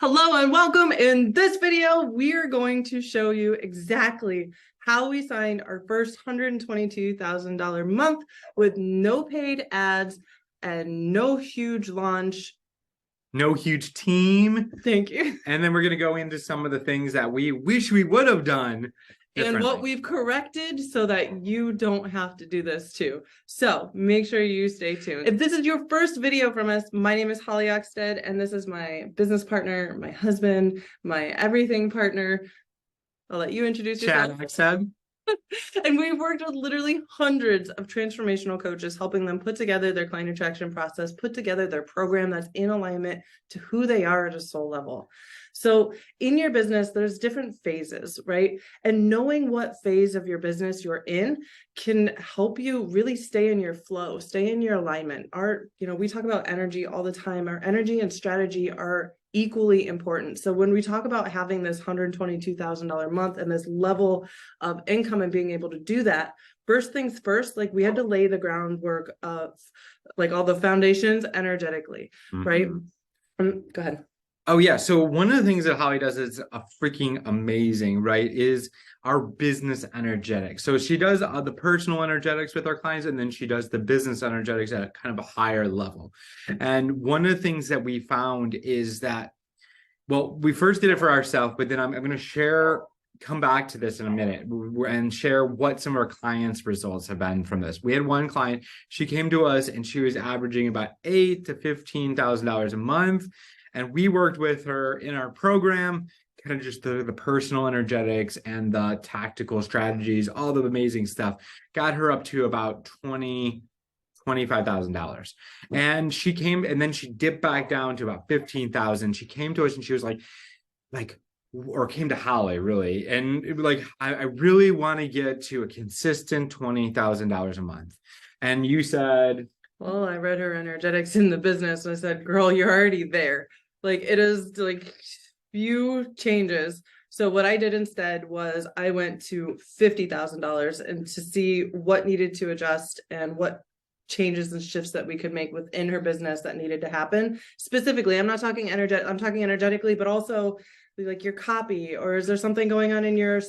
Hello and welcome. In this video, we are going to show you exactly how we signed our first $122,000 month with no paid ads and no huge launch. No huge team. Thank you. And then we're going to go into some of the things that we wish we would have done and what we've corrected so that you don't have to do this too. So make sure you stay tuned. If this is your first video from us, my name is Holly Oxted, and this is my business partner, my husband, my everything partner. I'll let you introduce yourself. Chad Oxted. And we've worked with literally hundreds of transformational coaches, helping them put together their client attraction process, put together their program that's in alignment to who they are at a soul level. So in your business, there's different phases, right? And knowing what phase of your business you're in can help you really stay in your flow, stay in your alignment. We talk about energy all the time. Our energy and strategy are equally important. So when we talk about having this $122,000 month and this level of income and being able to do that, first things first, like we had to lay the groundwork of like all the foundations energetically, right? Go ahead. Oh yeah. So one of the things that Holly does is a freaking amazing, right? Is our business energetics. So she does the personal energetics with our clients, and then she does the business energetics at kind of a higher level. And one of the things that we found is that, well, we first did it for ourselves, but then I'm going to come back to this in a minute and share what some of our clients' results have been from this. We had one client, she came to us and she was averaging about $8,000 to $15,000 a month. And we worked with her in our program, kind of just the personal energetics and the tactical strategies, all the amazing stuff, got her up to about $25,000. And she came, and then she dipped back down to about 15,000. She came to us and she was like, or came to Holly really. And it was like, I really want to get to a consistent $20,000 a month. And you said, well, I read her energetics in the business and I said, girl, you're already there. Like it is like few changes. So what I did instead was I went to $50,000 and to see what needed to adjust and what changes and shifts that we could make within her business that needed to happen. Specifically, I'm not talking I'm talking energetically, but also like your copy, or is there something going on in your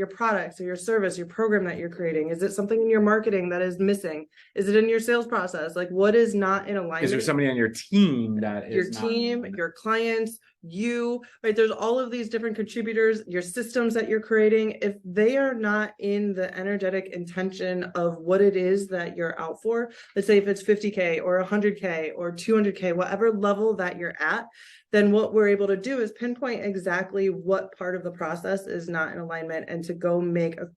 products or your service, your program that you're creating? Is it something in your marketing that is missing? Is it in your sales process? Like what is not in alignment? Is there somebody on your team that is your team, your clients, you, right? There's all of these different contributors, your systems that you're creating. If they are not in the energetic intention of what it is that you're out for, let's say if it's 50K or 100K or 200K, whatever level that you're at, then what we're able to do is pinpoint exactly what part of the process is not in alignment and to go make a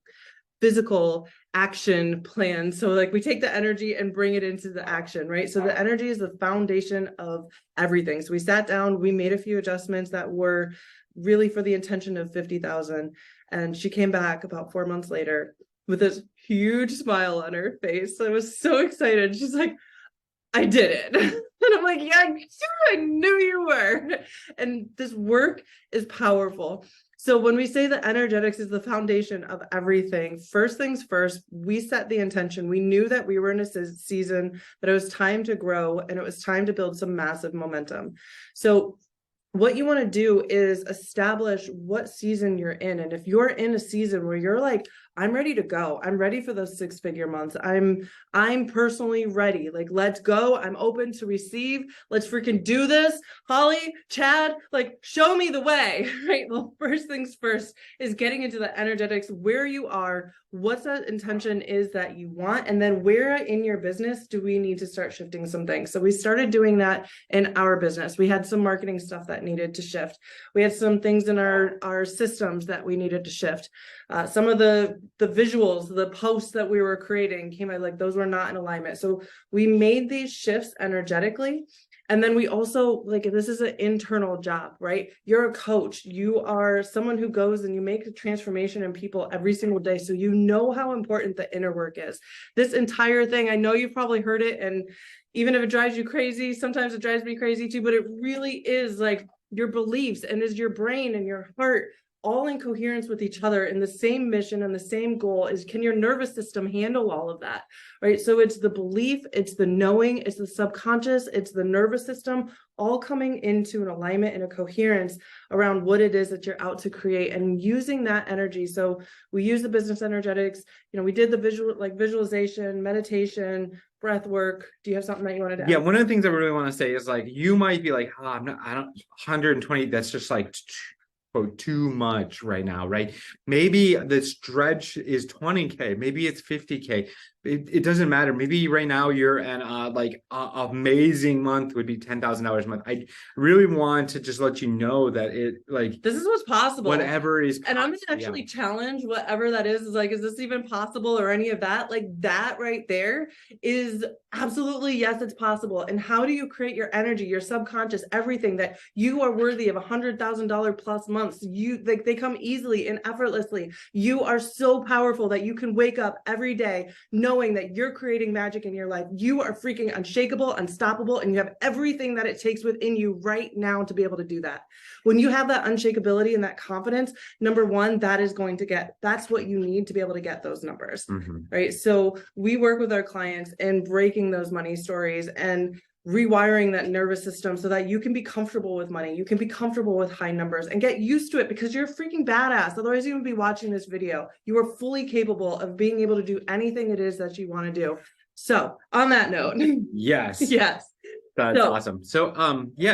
physical action plan. So like we take the energy and bring it into the action, right? So the energy is the foundation of everything. So we sat down, we made a few adjustments that were really for the intention of 50,000. And she came back about 4 months later with this huge smile on her face. I was so excited. She's like, I did it. And I'm like, yeah, I knew you were. And this work is powerful. So when we say that energetics is the foundation of everything, first things first, we set the intention. We knew that we were in a season that it was time to grow and it was time to build some massive momentum. So what you want to do is establish what season you're in. And if you're in a season where you're like, I'm ready to go, I'm ready for those 6-figure months, I'm personally ready, like, let's go, I'm open to receive, let's freaking do this, Holly, Chad, like, show me the way, right? Well, first things first is getting into the energetics, where you are, what that intention is that you want, and then where in your business do we need to start shifting some things. So we started doing that in our business. We had some marketing stuff that needed to shift. We had some things in our systems that we needed to shift. Some of the visuals, the posts that we were creating came out like those were not in alignment. So we made these shifts energetically. And then we also, like, this is an internal job, right? You're a coach. You are someone who goes and you make a transformation in people every single day. So you know how important the inner work is. This entire thing, I know you've probably heard it. And even if it drives you crazy, sometimes it drives me crazy too, but it really is like your beliefs and is your brain and your heart all in coherence with each other in the same mission and the same goal. Is can your nervous system handle all of that, right? So it's the belief, it's the knowing, it's the subconscious, it's the nervous system, all coming into an alignment and a coherence around what it is that you're out to create, and using that energy. So we use the business energetics, we did the visualization, meditation, breath work. Do you have something that you wanted to add? Yeah, one of the things I really want to say is like, you might be like, I don't 120, that's just like quote too much right now, right? Maybe the stretch is 20K, maybe it's 50K. It doesn't matter. Maybe right now you're in amazing month would be $10,000 a month. I really want to just let you know that this is what's possible. Whatever is, and I'm gonna actually challenge whatever that is like, is this even possible or any of that? Like that right there is absolutely yes, it's possible. And how do you create your energy, your subconscious, everything that you are worthy of $100,000 plus months? They come easily and effortlessly. You are so powerful that you can wake up every day knowing that you're creating magic in your life. You are freaking unshakable, unstoppable, and you have everything that it takes within you right now to be able to do that. When you have that unshakability and that confidence, number one, that's what you need to be able to get those numbers, right? So we work with our clients in breaking those money stories and rewiring that nervous system so that you can be comfortable with money. You can be comfortable with high numbers and get used to it, because you're a freaking badass. Otherwise you would be watching this video. You are fully capable of being able to do anything it is that you want to do. So on that note, yes. That's awesome. So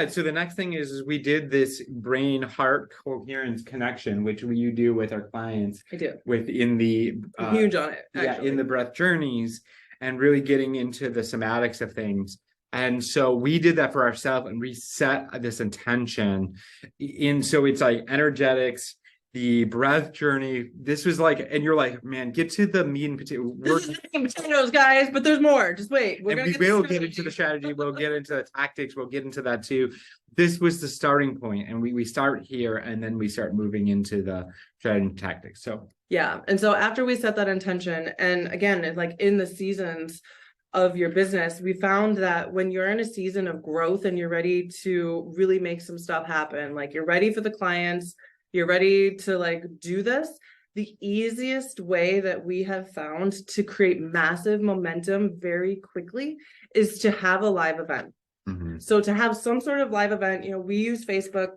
so the next thing is we did this brain heart coherence connection, which you do with our clients. I do. Within the I'm huge on it, actually. in the breath journeys, and really getting into the somatics of things. And so we did that for ourselves, and we set this intention in. So it's like energetics, the breath journey. This was like, and you're like, man, get to the meat and potatoes, guys, but there's more. Just wait. We will get into the strategy. We'll get into the tactics. We'll get into that too. This was the starting point, and we start here, and then we start moving into the strategy and tactics. So yeah, and so after we set that intention, and again, like in the seasons of your business, we found that when you're in a season of growth and you're ready to really make some stuff happen, like you're ready for the clients, you're ready to like do this, the easiest way that we have found to create massive momentum very quickly is to have a live event. So to have some sort of live event, we use Facebook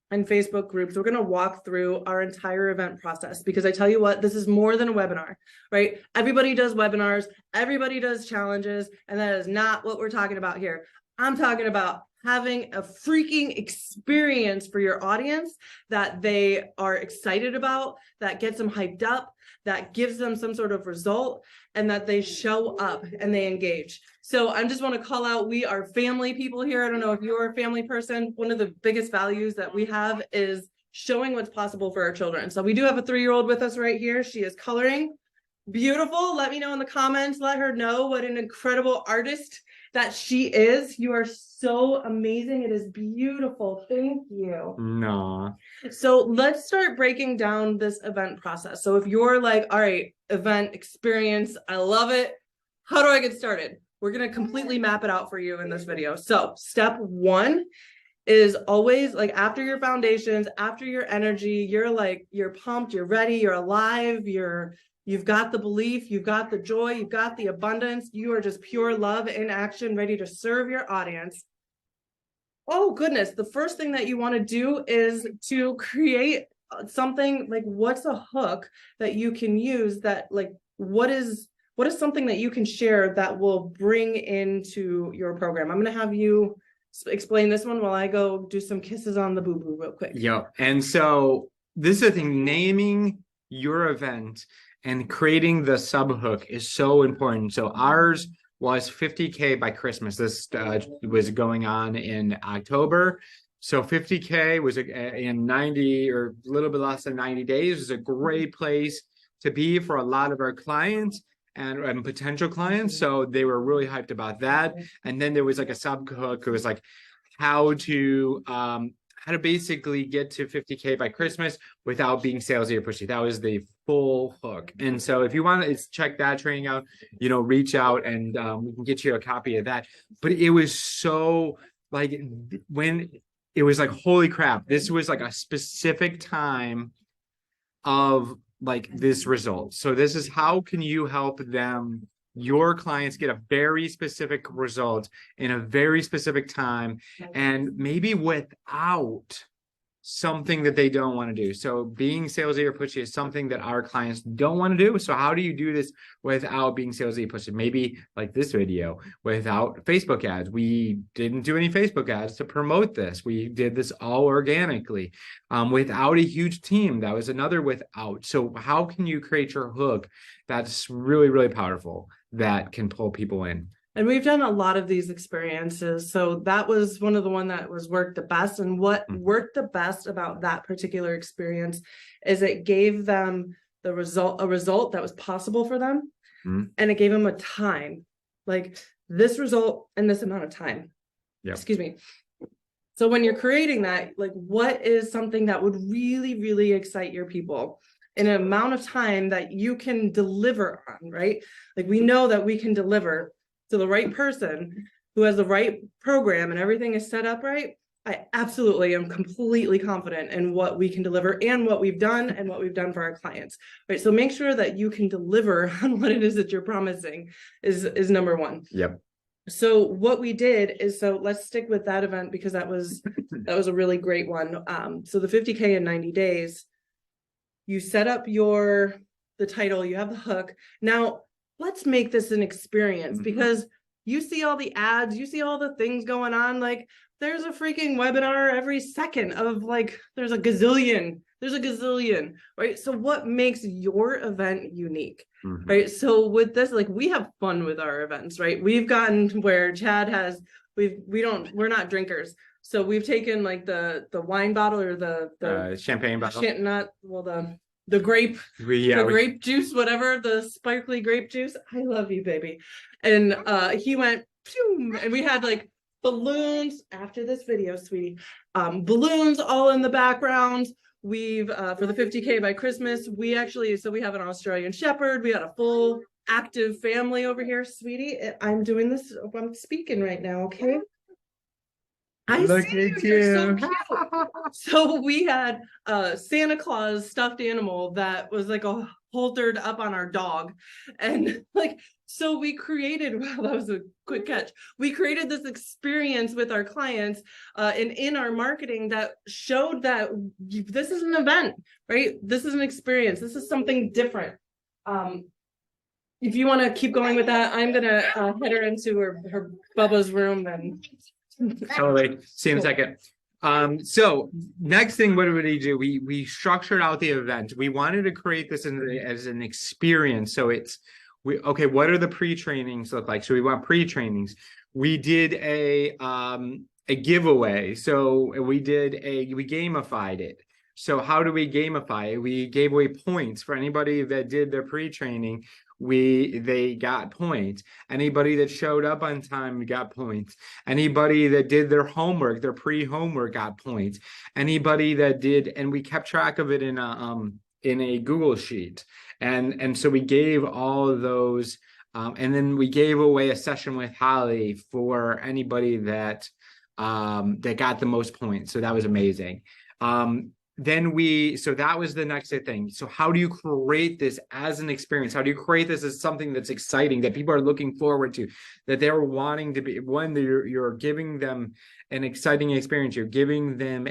and Facebook groups. We're going to walk through our entire event process, because I tell you what, this is more than a webinar, right? Everybody does webinars, everybody does challenges, and that is not what we're talking about here. I'm talking about having a freaking experience for your audience that they are excited about, that gets them hyped up, that gives them some sort of result, and that they show up and they engage. So I just want to call out, we are family people here. I don't know if you're a family person. One of the biggest values that we have is showing what's possible for our children. So we do have a 3-year-old with us right here. She is coloring. Beautiful. Let me know in the comments. Let her know what an incredible artist that she is. You are so amazing. It is beautiful. Thank you. No. So let's start breaking down this event process. So if you're like, all right, event experience, I love it. How do I get started? We're going to completely map it out for you in this video. So step 1 is always like, after your foundations, after your energy, you're pumped, you're ready, you're alive, you've got the belief, you've got the joy, you've got the abundance, you are just pure love in action, ready to serve your audience. Oh goodness, the first thing that you want to do is to create something like, what's a hook that you can use, that like, what is something that you can share that will bring into your program? I'm going to have you explain this one while I go do some kisses on the boo-boo real quick. Yep. And so this is the thing, naming your event and creating the sub hook is so important. So ours was 50K by Christmas. This was going on in October. So 50K was in 90 or a little bit less than 90 days. It was a great place to be for a lot of our clients and potential clients. So they were really hyped about that. And then there was like a sub hook. It was like how to basically get to 50K by Christmas without being salesy or pushy. That was the full hook. And so if you want to check that training out, reach out and we can get you a copy of that. But it was so like, when it was like, holy crap, this was like a specific time of like this result. So this is how can you help them, your clients, get a very specific result in a very specific time, and maybe without something that they don't want to do. So being salesy or pushy is something that our clients don't want to do. So how do you do this without being salesy or pushy? Maybe like this video, without Facebook ads. We didn't do any Facebook ads to promote this. We did this all organically, without a huge team. That was another without. So how can you create your hook that's really, really powerful that can pull people in? And we've done a lot of these experiences. So that was one of the one that was worked the best. And what worked the best about that particular experience is it gave them a result that was possible for them. And it gave them a time, like this result in this amount of time. Excuse me. So when you're creating that, like what is something that would really, really excite your people in an amount of time that you can deliver on, right? Like we know that we can deliver to the right person who has the right program and everything is set up right. I absolutely am completely confident in what we can deliver and what we've done and what we've done for our clients. Right. So make sure that you can deliver on what it is that you're promising is number one. Yep. So what we did is, so let's stick with that event because that was a really great one. So the 50K in 90 days, you set up the title, you have the hook. Now let's make this an experience because you see all the ads, you see all the things going on. Like there's a freaking webinar every second of like, there's a gazillion, right? So what makes your event unique, right? So with this, like we have fun with our events, right? We've gotten where Chad has, we're not drinkers. So we've taken like the wine bottle or the champagne bottle, the grape, grape juice, whatever, the sparkly grape juice. I love you, baby. And he went, phew, and we had like balloons after this video, sweetie. Balloons all in the background. We've for the 50K by Christmas, we have an Australian Shepherd. We had a full active family over here, sweetie. I'm doing this, I'm speaking right now, okay? Look at you. So cute. So we had a Santa Claus stuffed animal that was like a holtered up on our dog. And like, so we created, wow, that was a quick catch. We created this experience with our clients and in our marketing that showed that this is an event, right? This is an experience. This is something different. If you want to keep going with that, I'm going to head her into her Bubba's room and totally. See you in a second. So next thing, what did we do? We structured out the event. We wanted to create this as an experience. So what are the pre-trainings look like? So we want pre-trainings. We did a giveaway. So we gamified it. So how do we gamify it? We gave away points for anybody that did their pre-training. They got points. Anybody that showed up on time got points. Anybody that did their homework, their pre-homework, got points. Anybody that did, and we kept track of it in a Google sheet. And so we gave all of those, and then we gave away a session with Holly for anybody that got the most points. So that was amazing. So that was the next thing. So how do you create this as an experience? How do you create this as something that's exciting, that people are looking forward to, that they're wanting to be, when you're giving them an exciting experience, you're giving them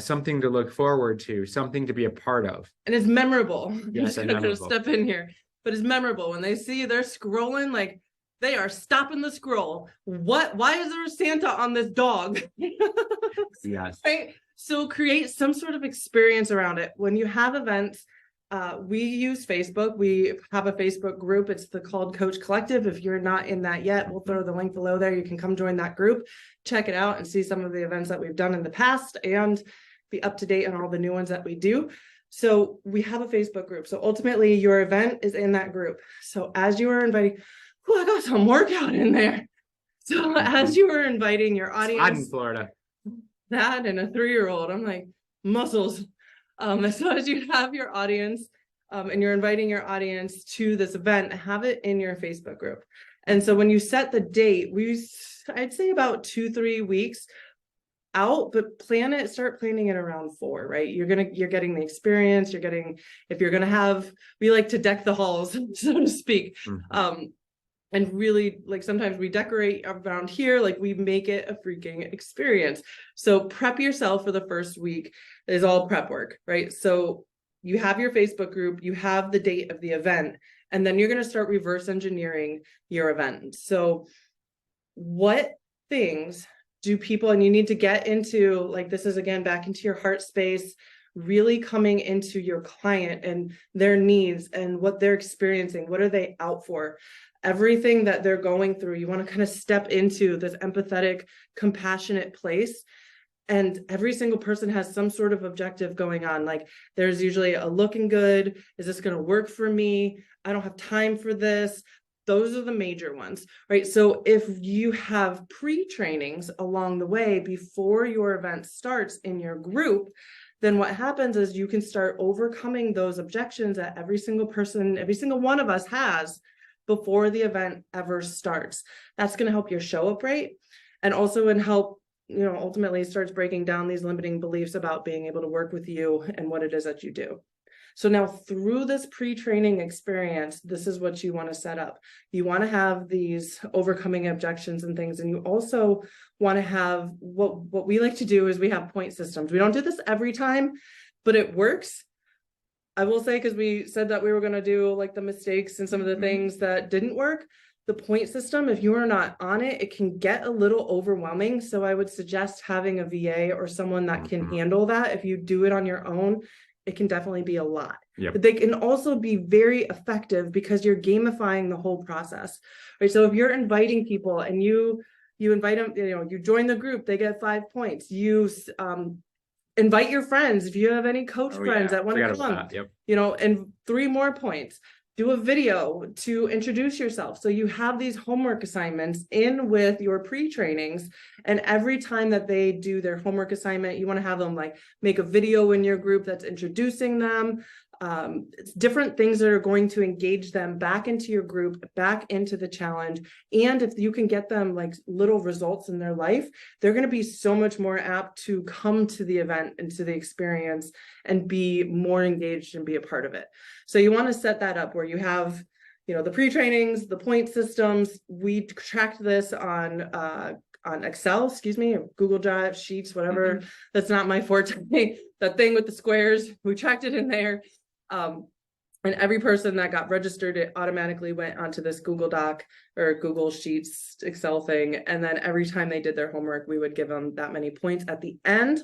something to look forward to, something to be a part of. And it's memorable. Yes, I'm gonna step in here, but it's memorable when they see they're scrolling, like they are stopping the scroll. Why is there a Santa on this dog? Yes. Right. So create some sort of experience around it. When you have events, we use Facebook. We have a Facebook group. It's the Called Coach Collective. If you're not in that yet, we'll throw the link below there. You can come join that group, check it out, and see some of the events that we've done in the past and be up to date on all the new ones that we do. So we have a Facebook group. So ultimately, your event is in that group. So as you are inviting, I got some workout in there. So as you are inviting your audience, I'm in Florida. That and a 3-year-old, I'm like, muscles. So as you have your audience and you're inviting your audience to this event, have it in your Facebook group. And so when you set the date, I'd say about 2-3 weeks out, but start planning it around 4, right? You're getting the experience, if you're gonna have, we like to deck the halls, so to speak. And really, like, sometimes we decorate around here, like we make it a freaking experience. So prep yourself for the first week is all prep work, right? So you have your Facebook group, you have the date of the event, and then you're going to start reverse engineering your event. So what things do people, and you need to get into, like, this is again back into your heart space, really coming into your client and their needs and what they're experiencing, what are they out for, everything that they're going through. You want to kind of step into this empathetic, compassionate place. And every single person has some sort of objective going on. Like, there's usually a looking good. Is this going to work for me? I don't have time for this. Those are the major ones, right? So if you have pre-trainings along the way before your event starts in your group, then what happens is you can start overcoming those objections that every single one of us has before the event ever starts. That's going to help your show up rate, and also help, ultimately starts breaking down these limiting beliefs about being able to work with you and what it is that you do. So now through this pre-training experience, this is what you want to set up. You want to have these overcoming objections and things. And you also want to have what we like to do is we have point systems. We don't do this every time, but it works. I will say, because we said that we were going to do like the mistakes and some of the things that didn't work. The point system, if you are not on it, it can get a little overwhelming. So I would suggest having a VA or someone that can handle that. If you do it on your own, it can definitely be a lot. Yep. But they can also be very effective because you're gamifying the whole process, right? So if you're inviting people and you invite them, you join the group, they get 5 points. You invite your friends if you have any coach friends that want to come, and 3 more points. Do a video to introduce yourself. So you have these homework assignments in with your pre-trainings, and every time that they do their homework assignment, you want to have them like make a video in your group that's introducing them. It's different things that are going to engage them back into your group, back into the challenge. And if you can get them like little results in their life, they're going to be so much more apt to come to the event and to the experience and be more engaged and be a part of it. So you want to set that up where you have, the pre-trainings, the point systems. We tracked this on Excel, Google Drive, Sheets, whatever. That's not my forte. That thing with the squares, we tracked it in there. And every person that got registered, it automatically went onto this Google Doc or Google Sheets Excel thing. And then every time they did their homework, we would give them that many points at the end.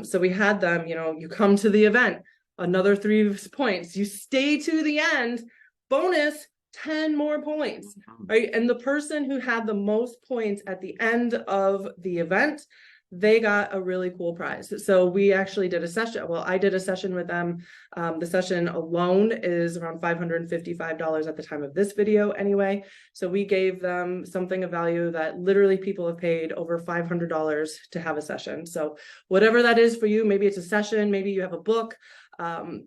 So we had them, you come to the event, another 3 points, you stay to the end, bonus 10 more points, right? And the person who had the most points at the end of the event, they got a really cool prize. So we actually did a session. Well, I did a session with them. The session alone is around $555 at the time of this video anyway. So we gave them something of value that literally people have paid over $500 to have a session. So whatever that is for you, maybe it's a session, maybe you have a book,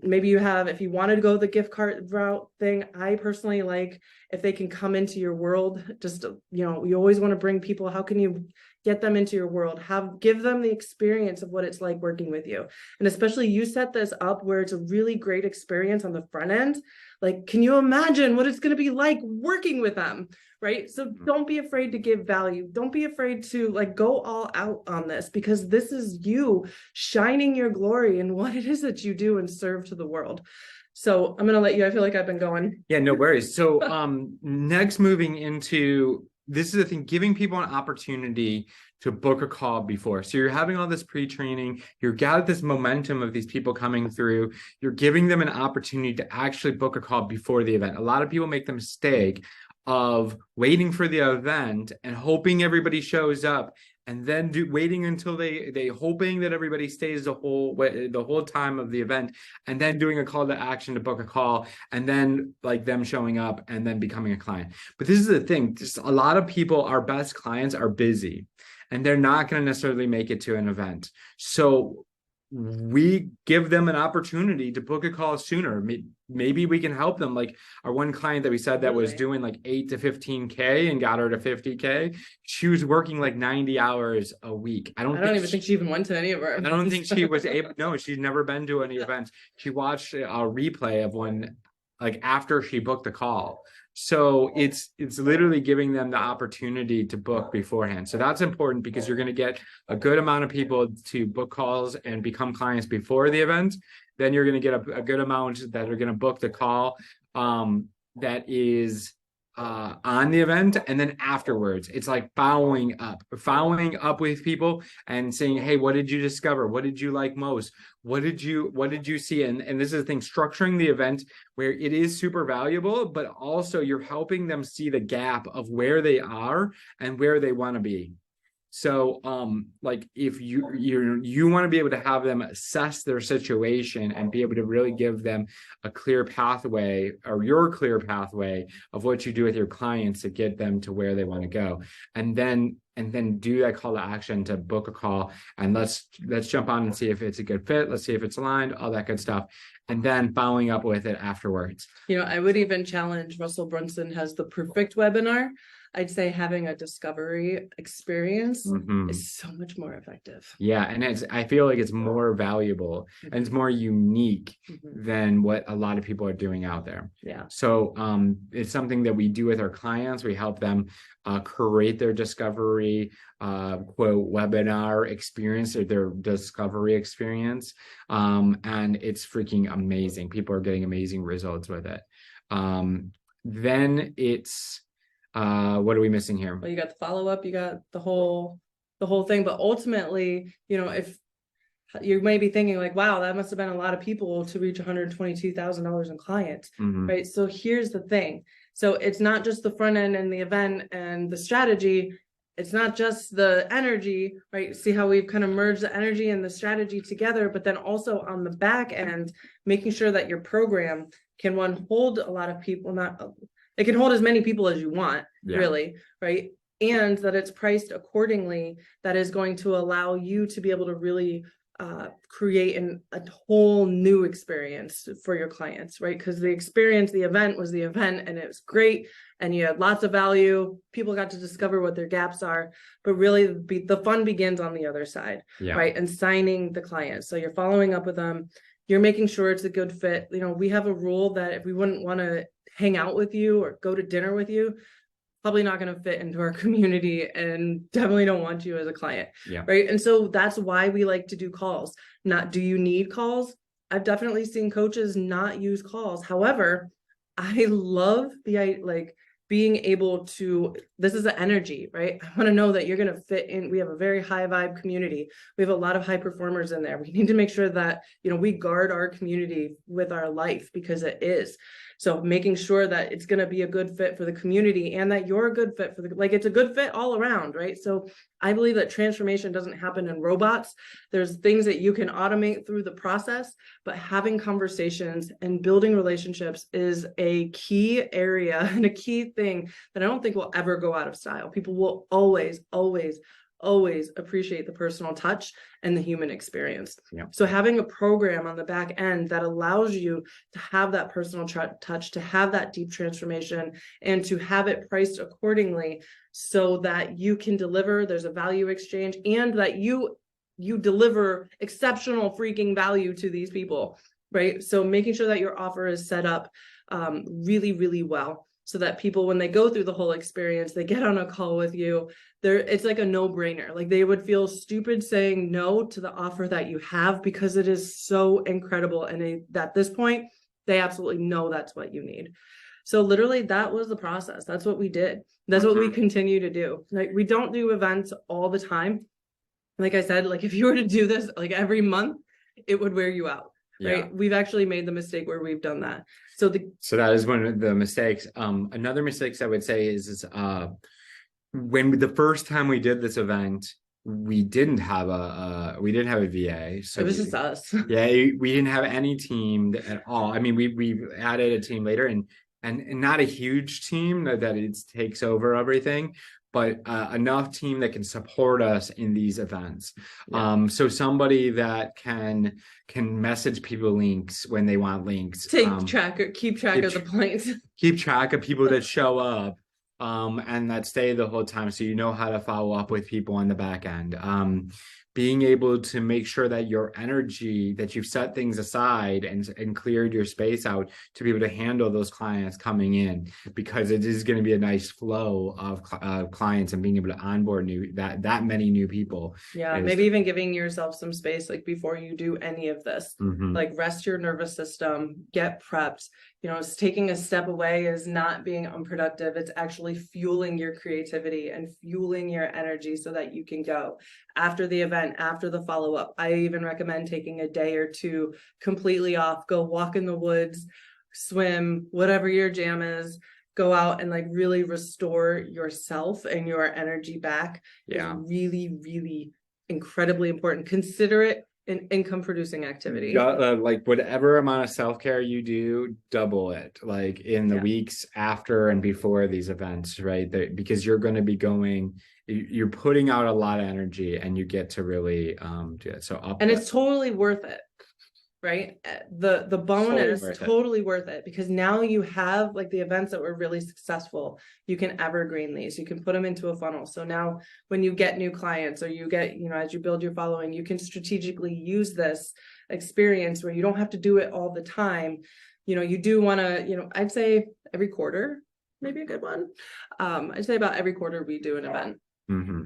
maybe you have, if you wanted to go the gift card route thing, I personally like if they can come into your world, just, you always want to bring people, how can you get them into your world, give them the experience of what it's like working with you. And especially you set this up where it's a really great experience on the front end. Like, can you imagine what it's going to be like working with them? Right. So don't be afraid to give value. Don't be afraid to go all out on this, because this is you shining your glory in what it is that you do and serve to the world. So I'm going to let you, I feel like I've been going. Yeah, no worries. So next, moving into, this is the thing, giving people an opportunity to book a call before. So you're having all this pre-training, you've got this momentum of these people coming through, you're giving them an opportunity to actually book a call before the event. A lot of people make the mistake of waiting for the event and hoping everybody shows up, and then waiting until they hoping that everybody stays the whole time of the event, and then doing a call to action to book a call, and then them showing up and then becoming a client. But this is the thing, just a lot of people, our best clients, are busy and they're not going to necessarily make it to an event. So we give them an opportunity to book a call sooner. Maybe we can help them. Like our one client that we said that was Really? doing like 8 to 15K and got her to 50K. She was working like 90 hours a week. I I don't don't think even think she even went to any of our I don't think events. she was able. No, she's never been to any events. She watched a replay of one, like after she booked the call. So it's literally giving them the opportunity to book beforehand. So that's important because you're going to get a good amount of people to book calls and become clients before the event. Then you're going to get a good amount that are going to book the call that is on the event, and then afterwards it's like following up with people and saying, hey, what did you discover, what did you like most, what did you see, and this is the thing, structuring the event where it is super valuable, but also you're helping them see the gap of where they are and where they want to be. So like if you want to be able to have them assess their situation and be able to really give them a clear pathway, or your clear pathway of what you do with your clients to get them to where they want to go, and then do that call to action to book a call, and let's jump on and see if it's a good fit, let's see if it's aligned, all that good stuff, and then following up with it afterwards. You know, I would even challenge, Russell Brunson has the perfect webinar. I'd say having a discovery experience is so much more effective. Yeah, and I feel like it's more valuable and it's more unique than what a lot of people are doing out there. Yeah. So it's something that we do with our clients. We help them create their discovery quote webinar experience, or their discovery experience. And it's freaking amazing. People are getting amazing results with it. Then it's what are we missing here? Well, you got the follow-up, you got the whole thing, but ultimately, you know, if you may be thinking like, wow, that must have been a lot of people to reach $122,000 in clients, right? So here's the thing. So it's not just the front end and the event and the strategy. It's not just the energy, right? See how we've kind of merged the energy and the strategy together, but then also on the back end, making sure that your program can hold a lot of people, it can hold as many people as you want, really, right? And that it's priced accordingly, that is going to allow you to be able to really create a whole new experience for your clients, right? Because the event was the event, and it was great, and you had lots of value. People got to discover what their gaps are, but really the fun begins on the other side, right? And signing the client. So you're following up with them. You're making sure it's a good fit. You know, we have a rule that if we wouldn't want to hang out with you or go to dinner with you, probably not going to fit into our community, and definitely don't want you as a client. Right. And so that's why we like to do calls. Not, do you need calls? I've definitely seen coaches not use calls. However, I love being able to, this is the energy, right? I want to know that you're going to fit in. We have a very high vibe community. We have a lot of high performers in there. We need to make sure that, you know, we guard our community with our life, because it is. So making sure that it's going to be a good fit for the community, and that you're a good fit for it's a good fit all around, right? So I believe that transformation doesn't happen in robots. There's things that you can automate through the process, but having conversations and building relationships is a key area and a key thing that I don't think will ever go out of style. People will always, always, always appreciate the personal touch and the human experience. So having a program on the back end that allows you to have that personal touch, to have that deep transformation, and to have it priced accordingly so that you can deliver, there's a value exchange, and that you deliver exceptional freaking value to these people, right? So making sure that your offer is set up really, really well, so that people, when they go through the whole experience, they get on a call with you, it's like a no-brainer. Like, they would feel stupid saying no to the offer that you have, because it is so incredible. And at this point, they absolutely know that's what you need. So literally, that was the process. That's what we did. That's what we continue to do. Like, we don't do events all the time. Like I said, like if you were to do this like every month, it would wear you out. Right. We've actually made the mistake where we've done that. So that is one of the mistakes. Another mistake I would say is when the first time we did this event, we didn't have a VA. So it was just us. We didn't have any team at all. I mean, we added a team later, and not a huge team that it takes over everything, but enough team that can support us in these events. Yeah. So somebody that can message people links when they want links. Keep track of the points. Keep track of people that show up and that stay the whole time, so you know how to follow up with people on the back end. Being able to make sure that your energy, that you've set things aside and cleared your space out to be able to handle those clients coming in, because it is going to be a nice flow of clients, and being able to onboard that many new people. Yeah, maybe even giving yourself some space, like before you do any of this, like rest your nervous system, get prepped. You know, it's taking a step away is not being unproductive. It's actually fueling your creativity and fueling your energy so that you can go after the event, after the follow-up. I even recommend taking a day or two completely off, go walk in the woods, swim, whatever your jam is, go out and like really restore yourself and your energy back. Yeah. Is really, really incredibly important. Consider it an income producing activity. Like whatever amount of self-care you do, double it, like in the weeks after and before these events, right? Because you're going to be you're putting out a lot of energy, and you get to really do it. So it's totally worth it, right? The bonus totally worth it, because now you have like the events that were really successful, you can evergreen these, you can put them into a funnel. So now when you get new clients, or you get, you know, as you build your following, you can strategically use this experience where you don't have to do it all the time. You know, you do want to, you know, I'd say every quarter, maybe a good one. I'd say about every quarter we do an event.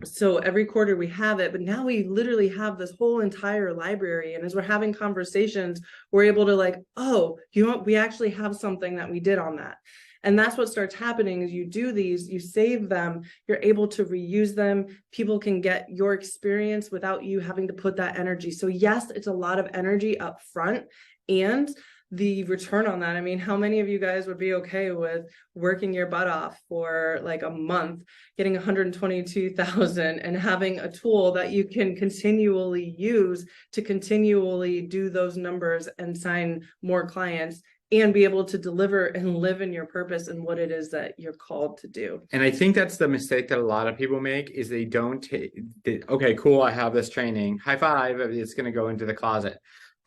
So every quarter we have it, but now we literally have this whole entire library. And as we're having conversations, we're able to like, oh, you know what, we actually have something that we did on that. And that's what starts happening is you do these, you save them, you're able to reuse them. People can get your experience without you having to put that energy. So yes, it's a lot of energy up front, and the return on that. I mean, how many of you guys would be okay with working your butt off for like a month, getting 122,000 and having a tool that you can continually use to continually do those numbers and sign more clients and be able to deliver and live in your purpose and what it is that you're called to do? And I think that's the mistake that a lot of people make, is they don't take, okay, cool, I have this training, high five, it's going to go into the closet.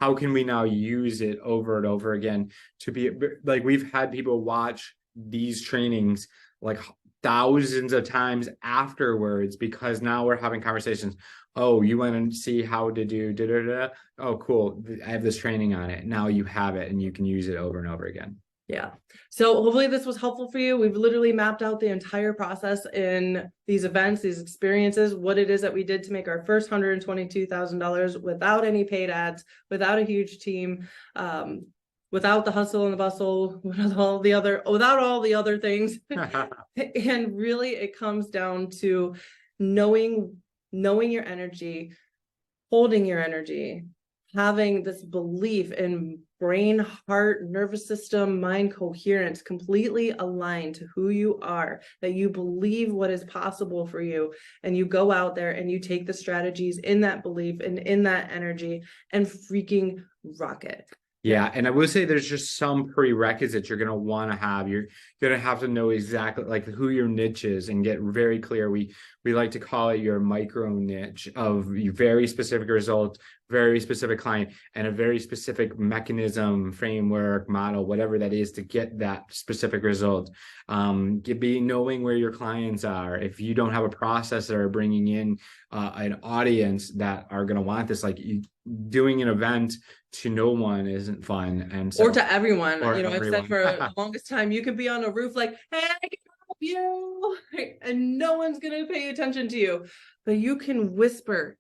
How can we now use it over and over again to be like, we've had people watch these trainings like thousands of times afterwards, because now we're having conversations. Oh, you want to see how to do da da da? Oh, cool. I have this training on it. Now you have it and you can use it over and over again. Yeah. So hopefully this was helpful for you. We've literally mapped out the entire process in these events, these experiences, what it is that we did to make our first $122,000 without any paid ads, without a huge team, without the hustle and the bustle, without all the other things. And really it comes down to knowing your energy, holding your energy, having this belief in brain, heart, nervous system, mind coherence, completely aligned to who you are, that you believe what is possible for you, and you go out there and you take the strategies in that belief and in that energy and freaking rock it. Yeah, and I will say there's just some prerequisites you're going to want to have. You're going to have to know exactly like who your niche is and get very clear. We like to call it your micro niche of very specific result, very specific client, and a very specific mechanism, framework, model, whatever that is to get that specific result. Knowing where your clients are. If you don't have a processor bringing in an audience that are going to want this, like doing an event to no one isn't fun, and so, or to everyone. Or you know, everyone. I've said for the longest time, you can be on a roof like, hey, I can help you, and no one's gonna pay attention to you, but you can whisper,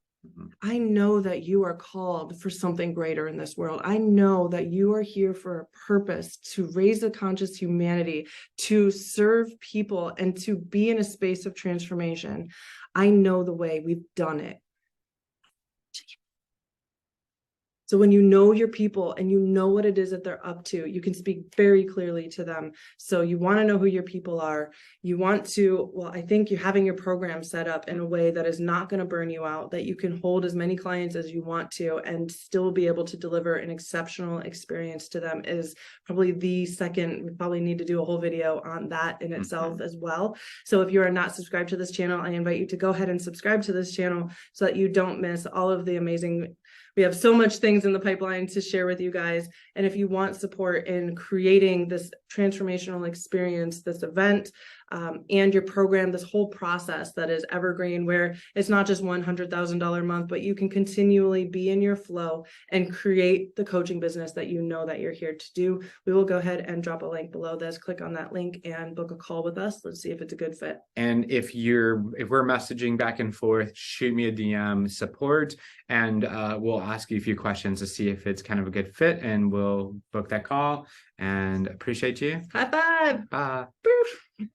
I know that you are called for something greater in this world. I know that you are here for a purpose, to raise a conscious humanity, to serve people, and to be in a space of transformation. I know the way. We've done it. So when you know your people and you know what it is that they're up to, you can speak very clearly to them. So you want to know who your people are. You want to, well, I think you having your program set up in a way that is not going to burn you out, that you can hold as many clients as you want to and still be able to deliver an exceptional experience to them is probably the second. We probably need to do a whole video on that in itself as well. So if you are not subscribed to this channel, I invite you to go ahead and subscribe to this channel so that you don't miss all of the amazing. We have so much things in the pipeline to share with you guys. And if you want support in creating this transformational experience, this event, and your program, this whole process that is evergreen, where it's not just $100,000 a month, but you can continually be in your flow and create the coaching business that you know that you're here to do. We will go ahead and drop a link below this. Click on that link and book a call with us. Let's see if it's a good fit. And if we're messaging back and forth, shoot me a DM support, and we'll ask you a few questions to see if it's kind of a good fit, and we'll book that call. And appreciate you. High five. Bye. Boof.